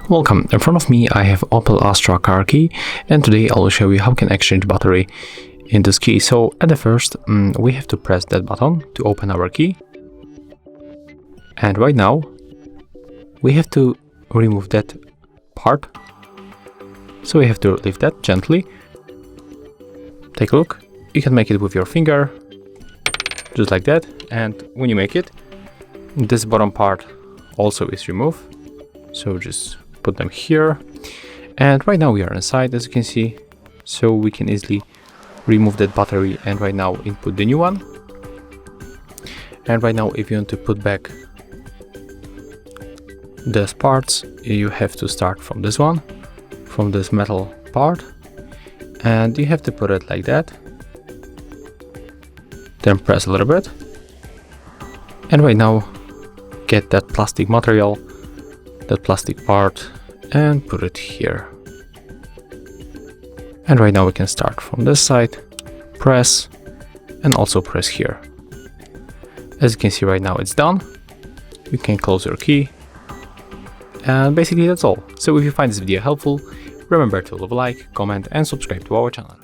Welcome, in front of me I have Opel Corsa Car key, and today I will show you how we can exchange battery in this key. So at the first we have to press that button to open our key, and right now we have to remove that part. So we have to lift that gently. Take a look, you can make it with your finger, just like that, and when you make it, this bottom part also is removed. So just put them here, and right now we are inside, as you can see, so we can easily remove that battery and right now input the new one. And right now if you want to put back these parts, you have to start from this one, from this metal part, and you have to put it like that, then press a little bit, and right now get that plastic material, that plastic part, and put it here. And right now we can start from this side, press, and also press here. As you can see right now it's done. You can close your key, and basically that's all. So if you find this video helpful, remember to leave a like, comment and subscribe to our channel.